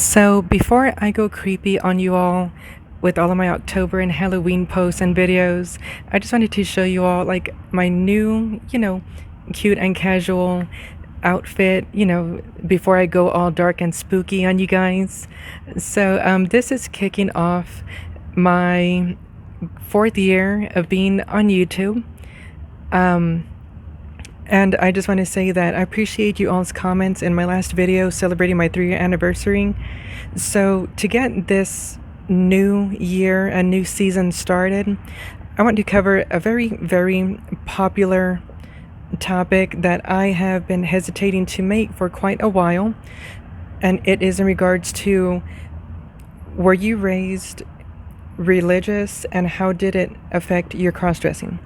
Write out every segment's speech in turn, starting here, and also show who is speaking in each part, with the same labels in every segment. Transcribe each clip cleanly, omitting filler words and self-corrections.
Speaker 1: So before I go creepy on you all with all of my October and Halloween posts and videos, I just wanted to show you all like my new, cute and casual outfit, before I go all dark and spooky on you guys. So this is kicking off my fourth year of being on YouTube. And I just want to say that I appreciate you all's comments in my last video celebrating my 3-year anniversary. So to get this new year and new season started, I want to cover a very, very popular topic that I have been hesitating to make for quite a while. And it is in regards to, were you raised religious and how did it affect your cross-dressing?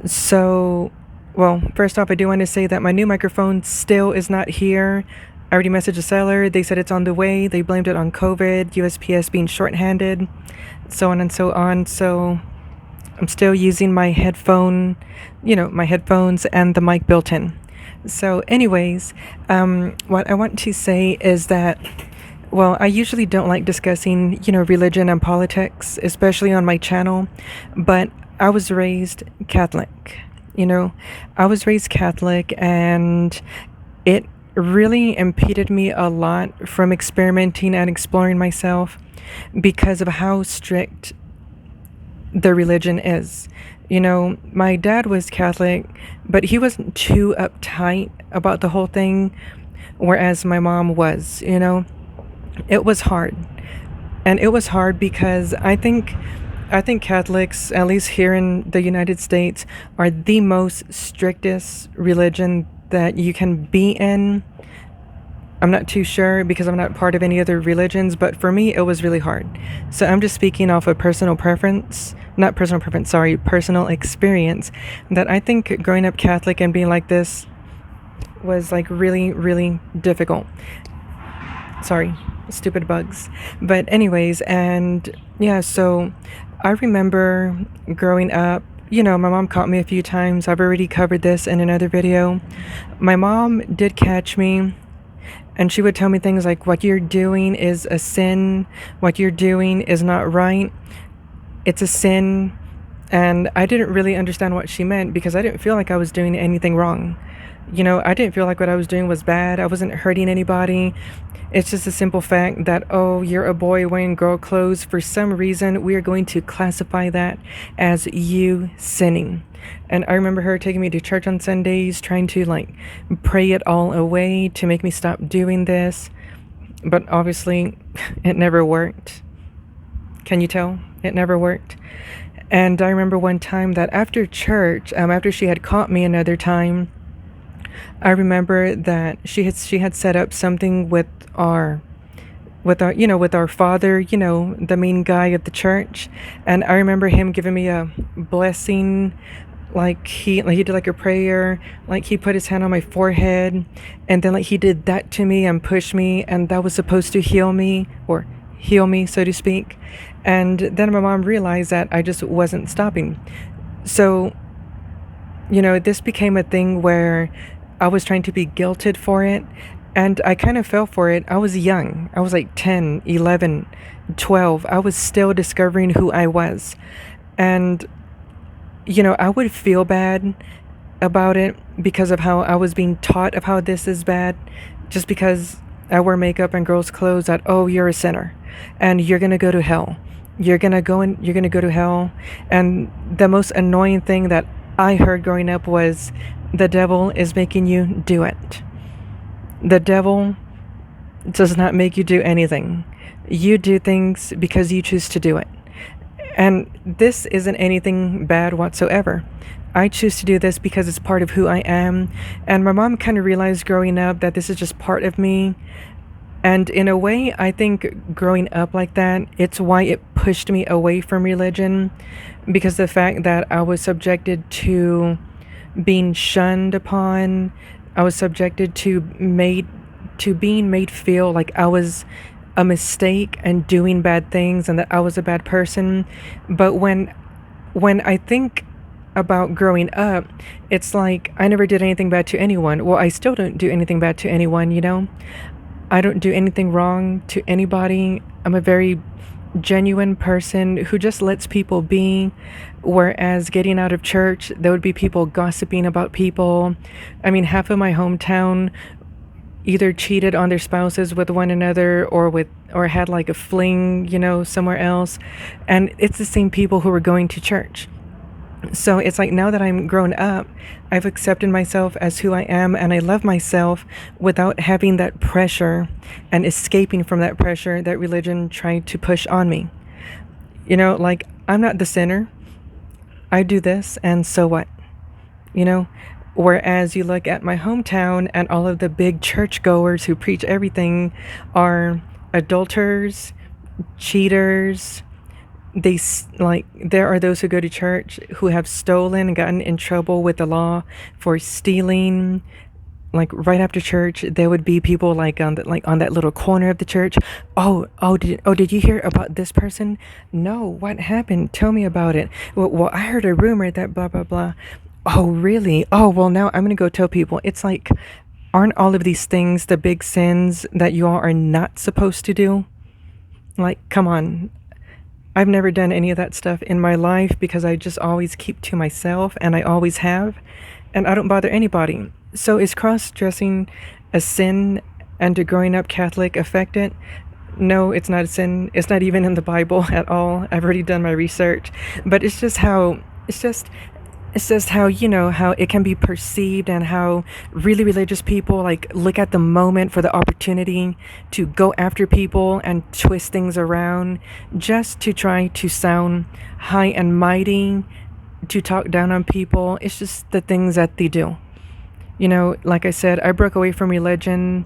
Speaker 1: So, well, first off, I do want to say that my new microphone still is not here. I already messaged the seller. They said it's on the way. They blamed it on COVID, USPS being shorthanded, so on and so on. So I'm still using my headphones and the mic built in. So anyways, what I want to say is that, well, I usually don't like discussing, religion and politics, especially on my channel, but I was raised Catholic. I was raised Catholic, and it really impeded me a lot from experimenting and exploring myself because of how strict the religion is. My dad was Catholic, but he wasn't too uptight about the whole thing, whereas my mom was. It was hard. And it was hard because I think Catholics, at least here in the United States, are the most strictest religion that you can be in. I'm not too sure because I'm not part of any other religions, but for me, it was really hard. So I'm just speaking off of personal experience, that I think growing up Catholic and being like this was like really, really difficult. Sorry, stupid bugs. But anyways, and yeah, so I remember growing up, my mom caught me a few times. I've already covered this in another video. My mom did catch me, and she would tell me things like, what you're doing is a sin. What you're doing is not right. It's a sin. And I didn't really understand what she meant because I didn't feel like I was doing anything wrong. I didn't feel like what I was doing was bad. I wasn't hurting anybody. It's just a simple fact that, oh, you're a boy wearing girl clothes. For some reason, we are going to classify that as you sinning. And I remember her taking me to church on Sundays, trying to pray it all away to make me stop doing this. But obviously, it never worked. Can you tell? It never worked. And I remember one time that after church, after she had caught me another time, I remember that she had set up something with our father, the main guy of the church. And I remember him giving me a blessing, he did a prayer, he put his hand on my forehead, and then he did that to me and pushed me, and that was supposed to heal me, so to speak. And then my mom realized that I just wasn't stopping. So, this became a thing where I was trying to be guilted for it, and I kind of fell for it. I was young. I was 10, 11, 12. I was still discovering who I was. And, I would feel bad about it because of how I was being taught of how this is bad, just because I wear makeup and girls' clothes, that, oh, you're a sinner and you're going to go to hell. You're going to go to hell. And the most annoying thing that I heard growing up was, the devil is making you do it. The devil does not make you do anything. You do things because you choose to do it. And this isn't anything bad whatsoever. I choose to do this because it's part of who I am. And my mom kind of realized growing up that this is just part of me. And in a way, I think growing up like that, it's why it pushed me away from religion, because the fact that I was subjected to being shunned upon, I was subjected to being made feel like I was a mistake and doing bad things and that I was a bad person. But when I think about growing up, it's like I never did anything bad to anyone. Well, I still don't do anything bad to anyone, I don't do anything wrong to anybody. I'm a very genuine person who just lets people be. Whereas getting out of church, there would be people gossiping about people. I mean, half of my hometown either cheated on their spouses with one another or had like a fling, somewhere else. And it's the same people who were going to church. So it's like now that I'm grown up, I've accepted myself as who I am, and I love myself without having that pressure and escaping from that pressure that religion tried to push on me. Like, I'm not the sinner. I do this, and so what? You know? Whereas you look at my hometown, and all of the big churchgoers who preach everything are adulterers, cheaters. There are those who go to church who have stolen and gotten in trouble with the law for stealing. Like right after church, there would be people on that little corner of the church. Did you hear about this person? No, what happened? Tell me about it. Well, I heard a rumor that blah blah blah. Oh, really? Oh, well, now I'm gonna go tell people. It's like, aren't all of these things the big sins that you all are not supposed to do? Like, come on. I've never done any of that stuff in my life because I just always keep to myself, and I always have, and I don't bother anybody. So is cross-dressing a sin, and do growing up Catholic affect it? No, it's not a sin. It's not even in the Bible at all. I've already done my research. But it's just how how it can be perceived, and how really religious people look at the moment for the opportunity to go after people and twist things around just to try to sound high and mighty, to talk down on people. It's just the things that they do. Like I said, I broke away from religion,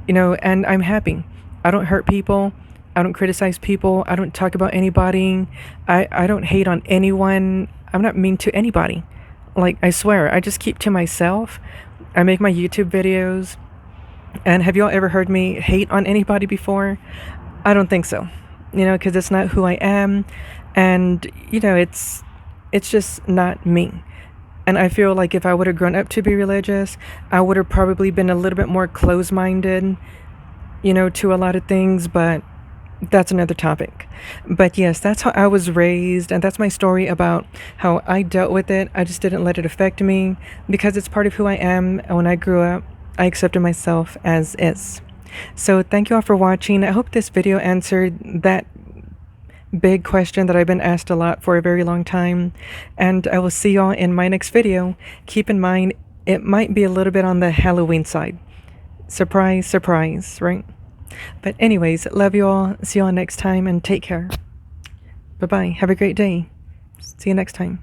Speaker 1: and I'm happy. I don't hurt people. I don't criticize people. I don't talk about anybody. I don't hate on anyone. I'm not mean to anybody. Like, I swear, I just keep to myself. I make my YouTube videos. And have y'all ever heard me hate on anybody before? I don't think so. Because it's not who I am. And, it's just not me. And I feel like if I would have grown up to be religious, I would have probably been a little bit more closed-minded, to a lot of things, but that's another topic. But yes, that's how I was raised, and that's my story about how I dealt with it. I just didn't let it affect me because it's part of who I am, and when I grew up, I accepted myself as is. So thank you all for watching. I hope this video answered that big question that I've been asked a lot for a very long time, and I will see y'all in my next video. Keep in mind, it might be a little bit on the Halloween side. Surprise, surprise, right? But anyways, love you all. See you all next time, and take care. Bye-bye. Have a great day. See you next time.